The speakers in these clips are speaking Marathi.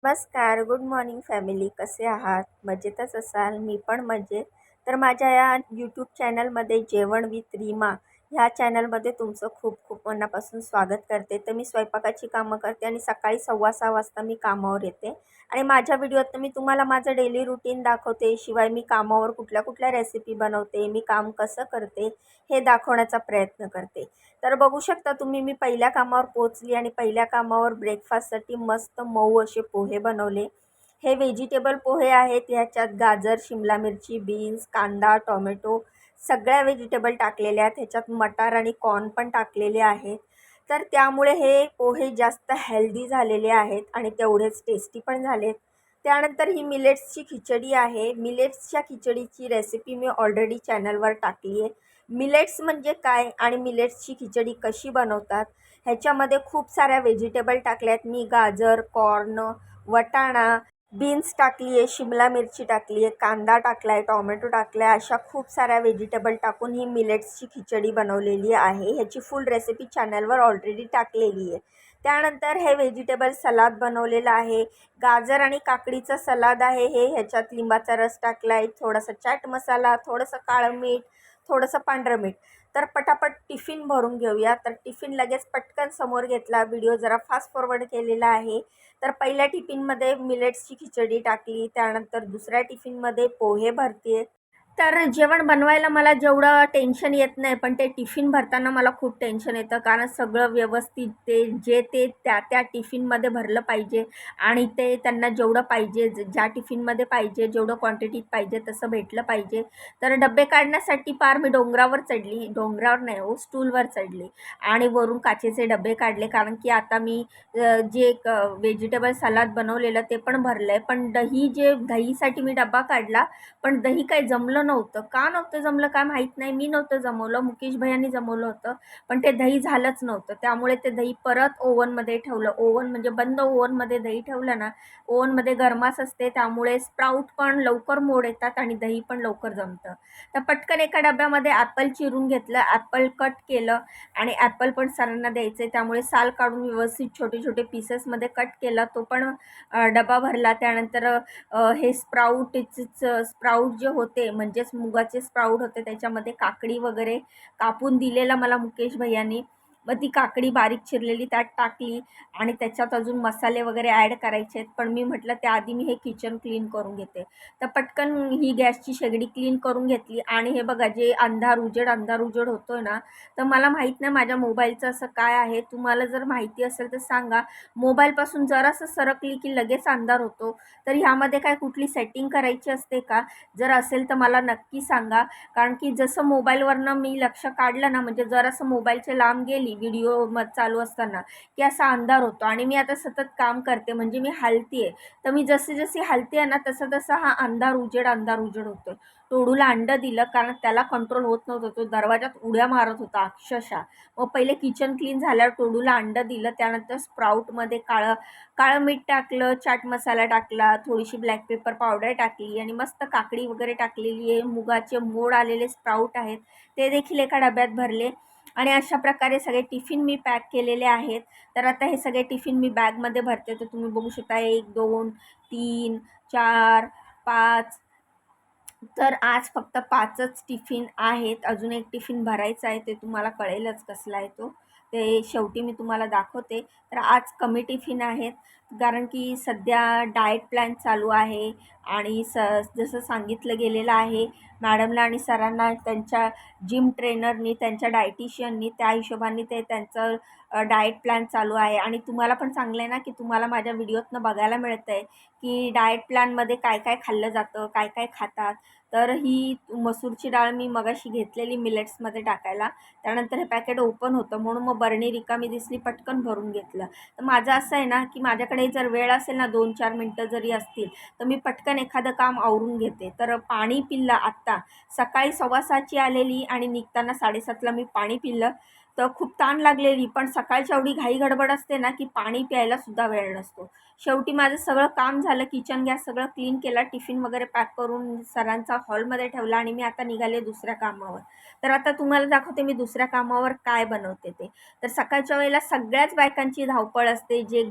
नमस्कार, गुड मॉर्निंग फॅमिली. कसे आहात? मजेतच असाल, मी पण मजेत. तर माझ्या या यूट्यूब चॅनलमध्ये जेवण विथ रीमा ह्या चॅनलमध्ये तुमचं खूप खूप मनापासून स्वागत करते. तर मी स्वयंपाकाची कामं करते आणि सकाळी 6:15 वाजता मी कामावर येते आणि माझ्या व्हिडिओत मी तुम्हाला माझं डेली रुटीन दाखवते. शिवाय मी कामावर कुठल्या कुठल्या रेसिपी बनवते, मी काम कसं करते हे दाखवण्याचा प्रयत्न करते. तर बघू शकता तुम्ही, मी पहिल्या कामावर पोहोचली आणि पहिल्या कामावर ब्रेकफास्टसाठी मस्त मऊ असे पोहे बनवले. हे व्हेजिटेबल पोहे आहेत. ह्याच्यात गाजर, शिमला मिरची, बीन्स, कांदा, टोमॅटो सगळ्या व्हेजिटेबल टाकलेल्या आहेत. ह्याच्यात मटार आणि कॉर्न पण टाकलेले आहेत. तर त्यामुळे हे पोहे जास्त हेल्दी झालेले आहेत आणि तेवढेच टेस्टी पण झालेत. त्यानंतर ही मिलेट्सची खिचडी आहे. मिलेट्सच्या खिचडीची रेसिपी मी ऑलरेडी चॅनलवर टाकली आहे. मिलेट्स म्हणजे काय आणि मिलेट्सची खिचडी कशी बनवतात, ह्याच्यामध्ये खूप साऱ्या व्हेजिटेबल टाकल्या आहेत मी. गाजर, कॉर्न, वटाणा, बीन्स टाकली आहे, शिमला मिरची टाकली आहे, कांदा टाकला आहे, टॉमॅटो टाकला आहे. अशा खूप साऱ्या व्हेजिटेबल टाकून ही मिलेट्सची खिचडी बनवलेली आहे. ह्याची फुल रेसिपी चॅनलवर ऑलरेडी टाकलेली आहे. त्यानंतर हे व्हेजिटेबल सलाद बनवलेलं आहे. गाजर आणि काकडीचं सलाद आहे हे. ह्याच्यात लिंबाचा रस टाकला आहे, थोडासा चाट मसाला, थोडंसं काळं मीठ, थोडंसं पांढरं मीठ. तर पटापट टिफिन भरून घेऊया. तर टिफिन लगेच पटकन समोर घेतला. व्हिडिओ जरा फास्ट फॉरवर्ड केलेला आहे. तर पहिल्या टिफिनमध्ये मिलेट्सची खिचडी टाकली, त्यानंतर दुसऱ्या टिफिनमध्ये पोहे भरते. तर जेवण बनवायला मला जेवढं टेन्शन येत नाही, पण ते टिफिन भरताना मला खूप टेन्शन येतं. कारण सगळं व्यवस्थित ते त्या त्या टिफिनमध्ये भरलं पाहिजे आणि ते त्यांना जेवढं पाहिजे, ज्या टिफिनमध्ये पाहिजे, जेवढं क्वांटिटीत पाहिजे तसं भेटलं पाहिजे. तर डबे काढण्यासाठी पार मी डोंगरावर चढली. डोंगरावर नाही हो, स्टूलवर चढली आणि वरून काचेचे डबे काढले. कारण की आता मी जे एक व्हेजिटेबल सलाद बनवलेलं ते पण भरलं आहे. पण दहीसाठी मी डबा काढला, पण दही काही जमलं नव्हतं. का नव्हतं जमलं काय माहीत नाही. मी नव्हतं जमवलं, मुकेश भैयांनी जमवलं होतं. पण ते दही झालंच नव्हतं. त्यामुळे ते दही परत ओव्हनमध्ये ठेवलं. ओव्हन म्हणजे बंद ओव्हनमध्ये दही ठेवलं ना, ओव्हनमध्ये गरमास असते, त्यामुळे स्प्राऊट पण लवकर मोड येतात आणि दही पण लवकर जमतं. तर पटकन एका डब्यामध्ये ॲपल चिरून घेतलं, ॲपल कट केलं आणि ॲपल पण सरांना द्यायचं आहे, त्यामुळे साल काढून व्यवस्थित छोटे छोटे पीसेसमध्ये कट केला. तो पण डबा भरला. त्यानंतर हे स्प्राऊट जे होते, म्हणजेच मुगाचे स्प्राऊट होते, त्याच्यामध्ये काकडी वगैरे कापून दिलेला मला मुकेश भैयांनी. मग ती काकडी बारीक चिरलेली त्यात टाकली आणि त्याच्यात अजून मसाले वगैरे ॲड करायचे आहेत. पण मी म्हटलं त्याआधी मी हे किचन क्लीन करून घेते. तर पटकन ही गॅसची शेगडी क्लीन करून घेतली आणि हे बघा, जे अंधार उजेड होतोय ना, तर मला माहीत नाही माझ्या मोबाईलचं असं काय आहे. तुम्हाला जर माहिती असेल तर सांगा. मोबाईलपासून जरासं सरकली की लगेच अंधार होतो. तर ह्यामध्ये काय कुठली सेटिंग करायची असते का? जर असेल तर मला नक्की सांगा. कारण की जसं मोबाईलवरनं मी लक्ष काढलं ना, म्हणजे जरासं मोबाईलच्या लांब गेली व्हिडिओ चालू असताना, की असा अंधार होतो. आणि मी आता सतत काम करते, म्हणजे मी हलती आहे. तर मी जशी हलते आहे ना, तसं तसं हा अंधार उजेड होतो. टोडूला अंडं दिलं, कारण त्याला कंट्रोल होत नव्हतं. तो दरवाजात उड्या मारत होता अक्षरशः. मग पहिले किचन क्लीन झाल्यावर टोडूला अंडं दिलं. त्यानंतर स्प्राऊटमध्ये काळं मीठ टाकलं, चाट मसाला टाकला, थोडीशी ब्लॅक पेपर पावडर टाकली आणि मस्त काकडी वगैरे टाकलेली आहे. मुगाचे मोड आलेले स्प्राऊट आहेत, ते देखील एका डब्यात भरले आणि अशा प्रकारे सगळे टिफिन मी पॅक केलेले आहेत. तर आता हे सगळे टिफिन मी बॅगमध्ये भरते. तर तुम्ही बघू शकता 1, 2, 3, 4, 5. तर आज फक्त 5च टिफिन आहेत. अजून एक टिफिन भरायचा आहे, ते तुम्हाला कळेलच कसला आहे तो. ते शेवटी मी तुम्हाला दाखवते. तर आज कमी टिफिन आहेत, कारण की सध्या डाएट प्लॅन चालू आहे आणि जसं सांगितलं गेलेलं आहे मॅडमला आणि सरांना, त्यांच्या जिम ट्रेनरनी, त्यांच्या डायटिशियननी, त्या हिशोबाने ते त्यांचं डाएट प्लॅन चालू आहे. आणि तुम्हाला पण चांगलं आहे ना, की तुम्हाला माझ्या व्हिडिओतनं बघायला मिळतं आहे की डाएट प्लॅनमध्ये काय काय खाल्लं जातं, काय काय खातात. तर ही मसूरची डाळ मी मगाशी घेतलेली मिलेट्समध्ये टाकायला. त्यानंतर हे पॅकेट ओपन होतं, म्हणून मग बरणी रिकामी दिसली, पटकन भरून घेतलं. तर माझं असं आहे ना, की माझ्याकडे जर वेळ असेल ना, 2-4 मिनटं जरी असतील, तर मी पटकन एखादं काम आवरून घेते. तर पाणी पिल्लं आत्ता. सकाळी 6:15ची आलेली आणि निघताना 7:30ला मी पाणी पिलं. तर खूप ताण लागलेली, पण सकाळच्या एवढी घाई गडबड असते ना की पाणी प्यायलासुद्धा वेळ नसतो. शेवटी माझं सगळं काम झालं, किचन गॅस सगळं क्लीन केला, टिफिन वगैरे पॅक करून सरांचा हॉलमध्ये ठेवला आणि मी आता निघाले दुसऱ्या कामावर. तर आता तुम्हाला दाखवते मी दुसऱ्या कामावर काय बनवते ते. तर सकाळच्या वेळेला सगळ्याच बायकांची धावपळ असते, जे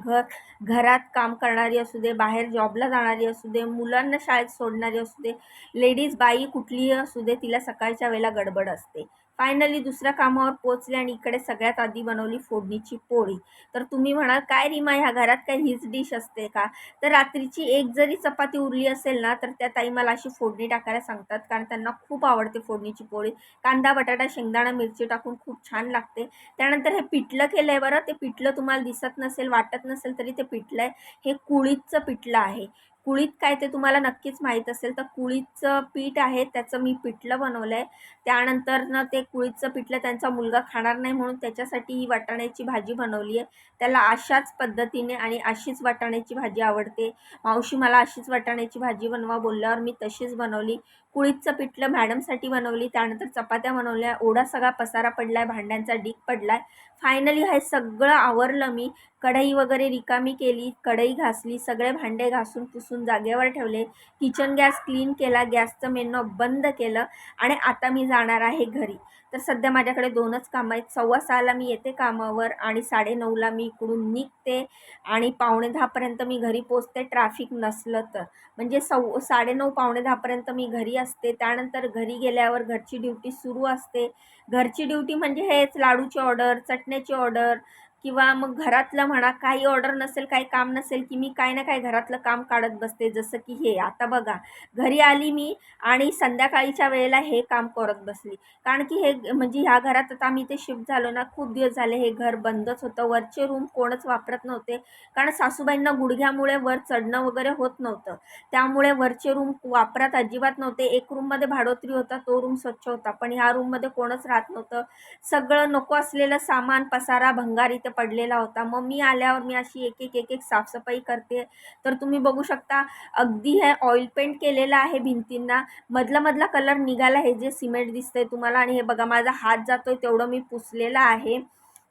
घरात काम करणारी असू दे, बाहेर जॉबला जाणारी असू दे, मुलांना शाळेत सोडणारी असू दे, लेडीज बाई कुठलीही असू दे, तिला सकाळच्या वेळेला गडबड असते. फायनली दुसऱ्या कामावर पोहोचले आणि इकडे सगळ्यात आधी बनवली फोडणीची पोळी. तर तुम्ही म्हणाल, काय रीमा, ह्या घरात काय हीच डिश असते का? तर रात्रीची एक जरी चपाती उरली असेल ना, तर त्या ताई मला अशी फोडणी टाकायला सांगतात, कारण त्यांना खूप आवडते फोडणीची पोळी. कांदा, बटाटा, शेंगदाणा, मिरची टाकून खूप छान लागते. त्यानंतर हे पिठलं केलं आहे बरं. ते पिठलं तुम्हाला दिसत नसेल, वाटत नसेल तरी ते पिठलं आहे. हे कुळीथचं पिठलं आहे. कुळीथ काय ते तुम्हाला नक्कीच माहीत असेल. तर कुळीथचं पीठ आहे, त्याचं मी पिठलं बनवलं आहे. त्यानंतर ते कुळीथचं पिठलं त्यांचा मुलगा खाणार नाही, म्हणून त्याच्यासाठी ही वाटाण्याची भाजी बनवली आहे. त्याला अशाच पद्धतीने आणि अशीच वाटाण्याची भाजी आवडते. मावशी मला अशीच वाटाण्याची भाजी बनवा बोलल्यावर मी तशीच बनवली. कुळीथचं पिठलं मॅडमसाठी बनवली. त्यानंतर चपात्या बनवल्या. एवढा सगळा पसारा पडला आहे, भांड्यांचा ढीग पडला आहे. फायनली हे सगळं आवरलं मी. कढई वगैरे रिकामी केली, कढई घासली, सगळे भांडे घासून पुसून जागेवर ठेवले. किचन गॅस क्लीन केला, गॅसचं मेन बंद केलं आणि आता मी जाणार आहे घरी. तर सध्या माझ्याकडे 2च कामं आहेत. 6:15ला मी येते कामावर आणि 9:30ला मी इकडून निघते आणि 9:45पर्यंत मी घरी पोचते, ट्रॅफिक नसलं तर. म्हणजे 9:30 9:45पर्यंत मी घरी असते. त्यानंतर घरी गेल्यावर घरची ड्युटी सुरू असते. घरची ड्युटी म्हणजे हेच लाडूची ऑर्डर, चटण्याची ऑर्डर किंवा मग घरातलं म्हणा, काही ऑर्डर नसेल, काही काम नसेल की मी काही ना काही घरातलं काम काढत बसते. जसं की हे आता बघा, घरी आली मी आणि संध्याकाळीच्या वेळेला हे काम करत बसली. कारण की हे म्हणजे ह्या घरात आता आम्ही इथे शिफ्ट झालो ना, खूप दिवस झाले हे घर बंदच होतं. वरचे रूम कोणच वापरत नव्हते, कारण सासूबाईंना गुडघ्यामुळे वर चढणं वगैरे होत नव्हतं. त्यामुळे वरचे रूम वापरात अजिबात नव्हते. एक रूममध्ये भाडोत्री होता, तो रूम स्वच्छ होता, पण ह्या रूममध्ये कोणच राहत नव्हतं. सगळं नको असलेलं सामान, पसारा, भंगार इथे पडलेला होता. मग मी आल्यावर मी अशी एक साफसफाई करते. तर तुम्ही बघू शकता, अगदी हे ऑइल पेंट केलेलं आहे भिंतींना. मधला कलर निघाला, हे जे सिमेंट दिसतंय तुम्हाला. आणि हे बघा, माझा हात जातोय तेवढं मी पुसलेलं आहे.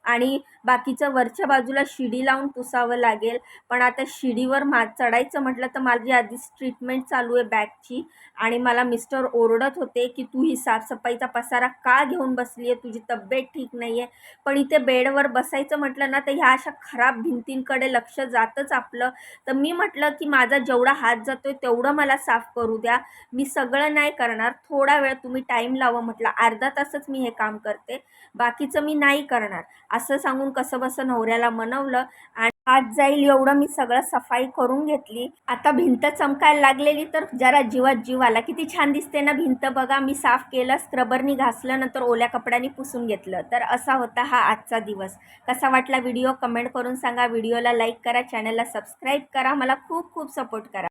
आणि बाकीचं वरच्या बाजूला शिडी लावून पुसावं लागेल. पण आता शिडीवर चढायचं म्हटलं तर माझी आधीच ट्रीटमेंट चालू आहे बॅकची. आणि मला मिस्टर ओरडत होते की तू ही साफसफाईचा पसारा का घेऊन बसली आहे, तुझी तब्येत ठीक नाही आहे. पण इथे बेडवर बसायचं म्हटलं ना, तर ह्या अशा खराब भिंतींकडे लक्ष जातंच आपलं. तर मी म्हटलं की माझा जेवढा हात जातोय तेवढं मला साफ करू द्या, मी सगळं नाही करणार, थोडा वेळ तुम्ही टाईम लावा म्हटलं. अर्धा तासच मी हे काम करते, बाकीचं मी नाही करणार, असं सांगून कसंबसं नवऱ्याला मनवलं. आणि हात जाईल एवढं मी सगळं सफाई करून घेतली. आता भिंत चमकायला लागलेली, तर जरा जीवात जीव आला. किती छान दिसते ना भिंत बघा. मी साफ केलं, स्क्रबरनी घासलं, नंतर ओल्या कपड्याने पुसून घेतलं. तर असा होता हा आजचा दिवस. कसा वाटला व्हिडिओ कमेंट करून सांगा. व्हिडिओला लाईक करा, चॅनलला सबस्क्राईब करा, मला खूप खूप सपोर्ट करा.